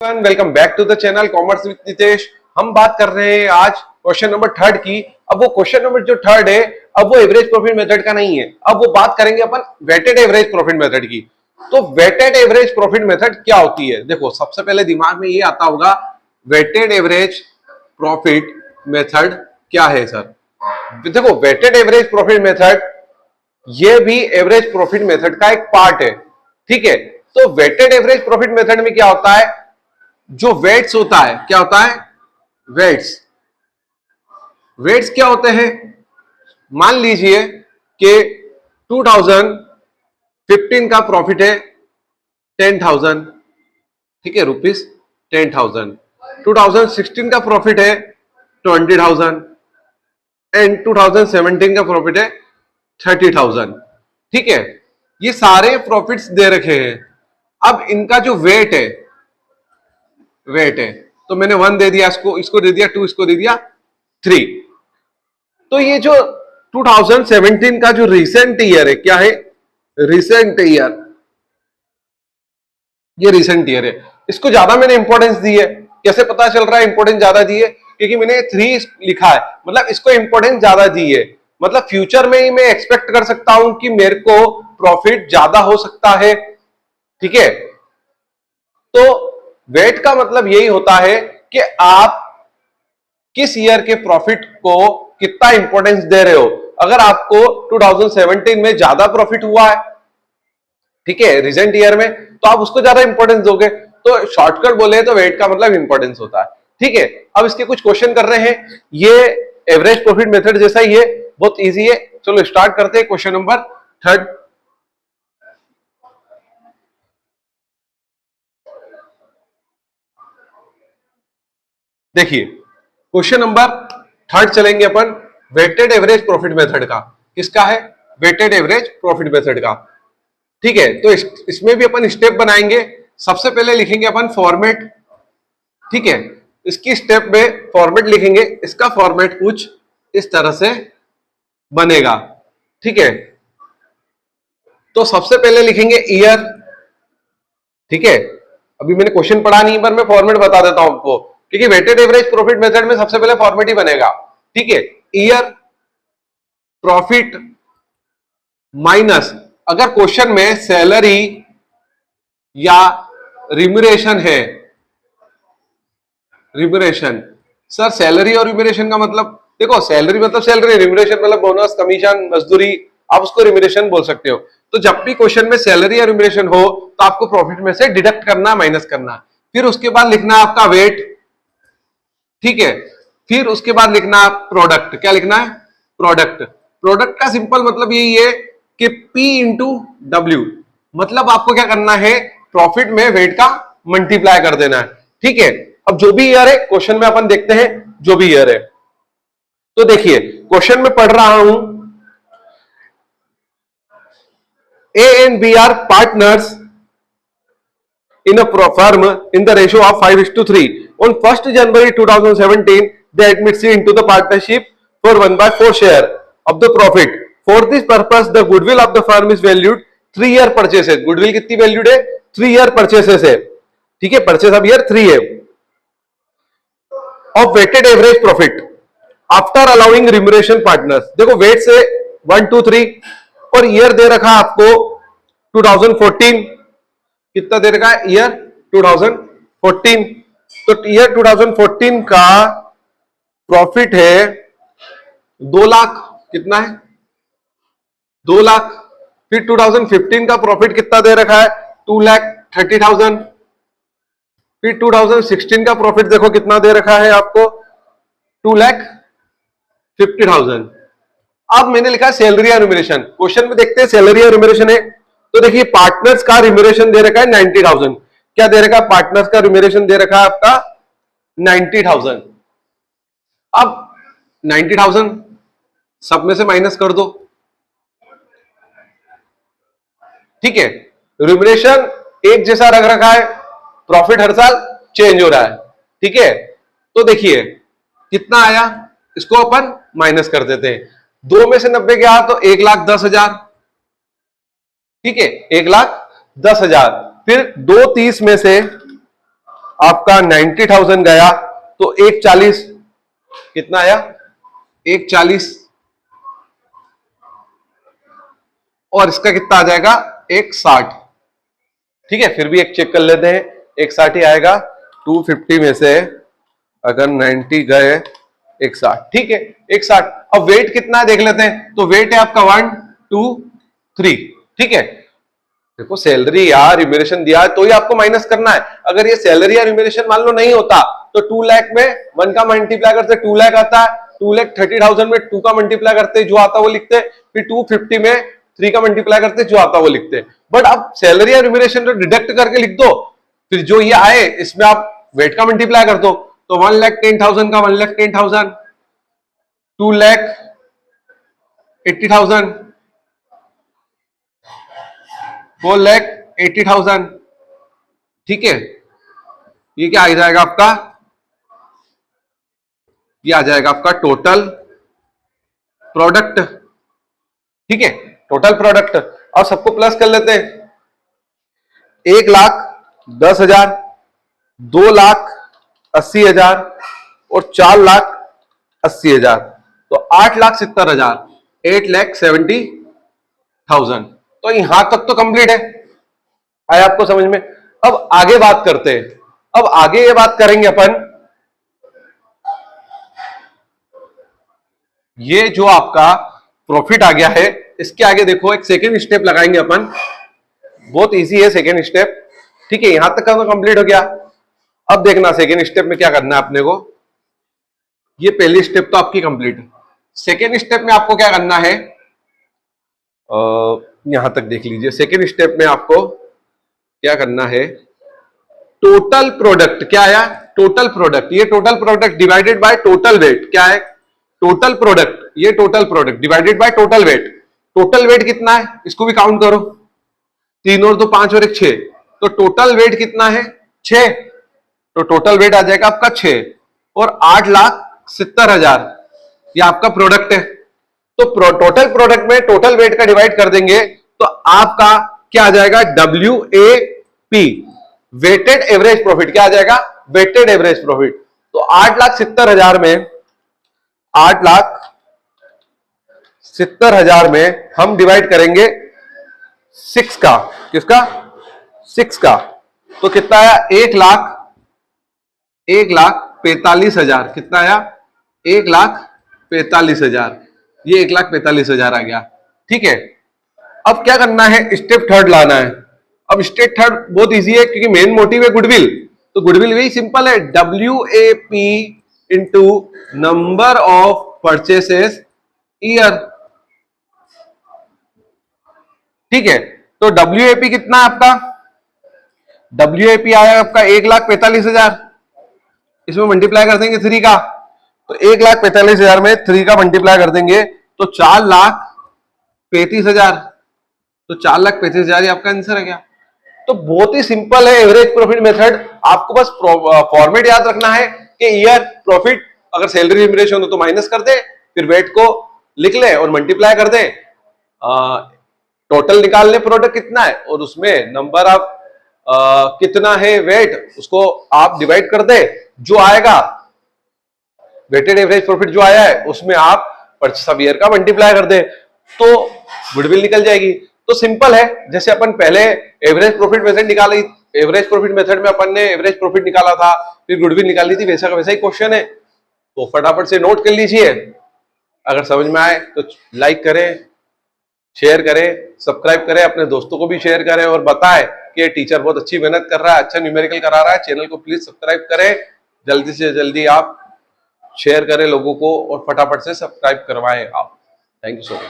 Welcome back to the channel commerce with Nitesh. हम बात कर रहे हैं आज क्वेश्चन नंबर थर्ड की। अब वो क्वेश्चन नंबर जो थर्ड है, अब वो एवरेज प्रॉफिट मेथड का नहीं है, अब वो बात करेंगे अपन वेटेड एवरेज प्रॉफिट मेथड की। तो वेटेड एवरेज प्रॉफिट मेथड क्या होती है? देखो, सबसे पहले दिमाग में ये आता होगा वेटेड एवरेज प्रॉफिट मेथड क्या है सर। देखो, वेटेड एवरेज प्रॉफिट मेथड ये भी एवरेज प्रॉफिट मेथड का एक पार्ट है, ठीक है। तो वेटेड एवरेज प्रॉफिट मेथड में क्या होता है, जो वेट्स होता है, क्या होता है? वेट्स। वेट्स क्या होते हैं? मान लीजिए कि 2015 का प्रॉफिट है 10,000, ठीक है, रुपीस 10,000। 2016 का प्रॉफिट है 20,000 एंड 2017 का प्रॉफिट है 30,000, ठीक है। ये सारे प्रॉफिट्स दे रखे हैं। अब इनका जो वेट है तो मैंने 1 दे दिया, इसको दे दिया 2, इसको दे दिया 3। तो ये जो 2017 का जो रिसेंट ईयर है, क्या है? Recent year. ये रिसेंट ईयर है, इसको ज्यादा मैंने इंपॉर्टेंस दी है। कैसे पता चल रहा है इंपॉर्टेंस ज्यादा दी है? क्योंकि मैंने 3 लिखा है, मतलब इसको इंपॉर्टेंस ज्यादा दी है। मतलब फ्यूचर में ही मैं एक्सपेक्ट कर सकता हूं कि मेरे को प्रॉफिट ज्यादा हो सकता है, ठीक है। तो वेट का मतलब यही होता है कि आप किस ईयर के प्रॉफिट को कितना इंपॉर्टेंस दे रहे हो। अगर आपको 2017 में ज्यादा प्रॉफिट हुआ है, ठीक है, रिसेंट ईयर में, तो आप उसको ज्यादा इंपॉर्टेंस दोगे। तो शॉर्टकट बोले तो वेट का मतलब इंपॉर्टेंस होता है, ठीक है। अब इसके कुछ क्वेश्चन कर रहे हैं, ये एवरेज प्रॉफिट मेथड जैसा ही है, बहुत इजी है। चलो स्टार्ट करते हैं क्वेश्चन नंबर थर्ड। देखिए, क्वेश्चन नंबर थर्ड चलेंगे अपन वेटेड एवरेज प्रॉफिट मेथड का। किसका है? वेटेड एवरेज प्रॉफिट मेथड का, ठीक है। तो इसमें भी अपन स्टेप बनाएंगे। सबसे पहले लिखेंगे अपन फॉर्मेट, ठीक है। इसकी स्टेप में फॉर्मेट लिखेंगे, इसका फॉर्मेट कुछ इस तरह से बनेगा, ठीक है। तो सबसे पहले लिखेंगे ईयर, ठीक है। अभी मैंने क्वेश्चन पढ़ा नहीं, पर मैं फॉर्मेट बता देता हूं आपको, क्योंकि वेटेड एवरेज प्रॉफिट मेथड में सबसे पहले फॉर्मेट ही बनेगा, ठीक है। ईयर प्रॉफिट माइनस, अगर क्वेश्चन में सैलरी या रिम्यूरेशन है, रिम्यूरेशन, सर सैलरी और रिम्यूरेशन का मतलब, देखो सैलरी मतलब सैलरी, रिम्यूरेशन मतलब बोनस, कमीशन, मजदूरी, आप उसको रिम्यूरेशन बोल सकते हो। तो जब भी क्वेश्चन में सैलरी या रिम्यूरेशन हो तो आपको प्रॉफिट में से डिडक्ट करना, माइनस करना। फिर उसके बाद लिखना आपका वेट, ठीक है। फिर उसके बाद लिखना प्रोडक्ट। क्या लिखना है? प्रोडक्ट। प्रोडक्ट का सिंपल मतलब यही है कि P इंटू डब्ल्यू, मतलब आपको क्या करना है, प्रॉफिट में वेट का मल्टीप्लाई कर देना है, ठीक है। अब जो भी ईयर है, क्वेश्चन में अपन देखते हैं जो भी ईयर है। तो देखिए, क्वेश्चन में पढ़ रहा हूं, A and B are partners in a firm in the ratio of 5:3. On 1st January 2017, they admit C into the partnership for 1/4 share of the profit. For this purpose, the goodwill of the firm is valued 3-year purchases. Goodwill कितनी valued है? 3-year purchases है, ठीक है। Purchase अब year 3 है। Of weighted average profit after allowing remuneration partners. देखो weight से 1, 2, 3 और ईयर दे रखा आपको 2014। कितना दे रखा है? ईयर 2014। तो ईयर 2014 का प्रॉफिट है 2 लाख। कितना है? 2 लाख। फिर 2015 का प्रॉफिट कितना दे रखा है? 2,30,000। फिर 2016 का प्रॉफिट देखो कितना दे रखा है आपको, 2,50,000। अब मैंने लिखा सैलरी और रिम्यूरेशन। क्वेश्चन में देखते हैं सैलरी और रिम्यूरेशन है। तो देखिए, पार्टनर्स का रिम्यूरेशन दे रखा है 90,000। क्या दे रखा है? पार्टनर्स का रिम्यूरेशन दे रखा है आपका 90,000। अब 90,000 सब में से माइनस कर दो, ठीक है। रिम्यूरेशन एक जैसा रख रखा है, प्रॉफिट हर साल चेंज हो रहा है, ठीक है। तो देखिए कितना आया, इसको अपन माइनस कर देते हैं। 2 में से 90 गया तो 1,10,000, ठीक है, 1,10,000। फिर 2 30 में से आपका 90,000 गया तो 140 कितना आया, 140, और इसका कितना आ जाएगा 160। ठीक है, फिर भी एक चेक कर लेते हैं, 160 ही आएगा। 250 में से अगर 90 गए 160, ठीक है 160। अब वेट कितना है देख लेते हैं, तो वेट है आपका 1 2 3। ठीक है, देखो सैलरी या रिम्यूनरेशन दिया है तो ही आपको माइनस करना है। अगर ये सैलरी या रिम्यूनरेशन मान लो नहीं होता तो 2 लाख में 1 का मल्टीप्लाई करते 2 लाख आता है, 2,30,000 में 2 का मल्टीप्लाई करते जो आता वो लिखते, फिर 250 में 3 का मल्टीप्लाई करते जो आता वो लिखते। बट अब सैलरी या रिम्यूनरेशन तो डिडक्ट करके लिख दो, फिर जो ये आए इसमें आप वेट का मल्टीप्लाई कर दो, तो 1,10,000 का 1,10,000, 2,80,000, 4,80,000। ठीक है, ये क्या आ जाएगा आपका, ये आ जाएगा आपका टोटल प्रोडक्ट। ठीक है, टोटल प्रोडक्ट। और सबको प्लस कर लेते हैं, 1,10,000, 2,80,000 और 4,80,000, तो 8,70,000, 8,70,000। तो यहां तक तो कंप्लीट है, आया आपको समझ में। अब आगे बात करते हैं, अब आगे ये बात करेंगे अपन, ये जो आपका प्रॉफिट आ गया है इसके आगे देखो एक सेकेंड स्टेप लगाएंगे अपन, बहुत इजी है सेकेंड स्टेप। ठीक है, यहां तक का तो कंप्लीट हो गया। अब देखना सेकेंड स्टेप में क्या करना है अपने को, ये पहली स्टेप तो आपकी कंप्लीट है। सेकेंड स्टेप में आपको क्या करना है, यहां तक देख लीजिए। सेकेंड स्टेप में आपको क्या करना है, टोटल प्रोडक्ट क्या आया, टोटल प्रोडक्ट, ये total product divided by total weight क्या है, टोटल प्रोडक्ट, ये total product divided by total weight. Total weight कितना है इसको भी काउंट करो, 3 और 2 5 और 1 6, तो टोटल वेट कितना है 6, तो टोटल वेट आ जाएगा आपका 6 और 8,70,000 ये आपका प्रोडक्ट है। तो टोटल प्रोडक्ट में टोटल वेट का डिवाइड कर देंगे तो आपका क्या आ जाएगा, WAP, वेटेड एवरेज प्रॉफिट क्या आ जाएगा, वेटेड एवरेज प्रॉफिट। तो 8,70,000 में 8,70,000 में हम डिवाइड करेंगे 6 का, किसका 6 का, तो कितना आया 1,45,000, कितना आया 1,45,000, ये 1,45,000 आ गया। ठीक है, अब क्या करना है, स्टेप थर्ड लाना है। अब स्टेप थर्ड बहुत इजी है क्योंकि मेन मोटिव है गुडविल, तो गुडविल वही सिंपल है, WAP into number of purchases year. ठीक है, तो WAP कितना है आपका, WAP आया आपका 1,45,000, इसमें मल्टीप्लाई कर देंगे 3 का, तो 1,45,000 में 3 का मल्टीप्लाई कर देंगे तो 4,35,000, तो 4,35,000 आपका आंसर है क्या। तो बहुत ही सिंपल है एवरेज प्रॉफिट मेथड, आपको बस फॉर्मेट याद रखना है कि ईयर प्रॉफिट, अगर सैलरी रिम्यूनरेशन हो तो माइनस कर दे, फिर वेट को लिख ले और मल्टीप्लाई कर दे, टोटल निकाल ले प्रोडक्ट कितना है और उसमें नंबर ऑफ कितना है वेट, उसको आप डिवाइड कर दे, जो आएगा वेटेड एवरेज प्रॉफिट जो आया है उसमें आप परचेस ऑफ ईयर का मल्टीप्लाई कर दे तो गुडविल निकल जाएगी। तो सिंपल है, जैसे अपन पहले एवरेज प्रॉफिट मेथड निकाली, एवरेज प्रॉफिट मेथड में अपन ने एवरेज प्रॉफिट निकाला था, फिर गुडविल निकाली थी, वैसा का वैसा ही क्वेश्चन है, तो फटाफट से नोट कर लीजिए। अगर समझ में आए तो लाइक करें, शेयर करें, सब्सक्राइब करें, अपने दोस्तों को भी शेयर करें और बताएं कि टीचर बहुत अच्छी मेहनत कर रहा है, अच्छा न्यूमेरिकल करा रहा है। चैनल को प्लीज सब्सक्राइब करें, जल्दी से जल्दी आप शेयर करें लोगों को और फटाफट से सब्सक्राइब करवाएं आप। Thank you so much.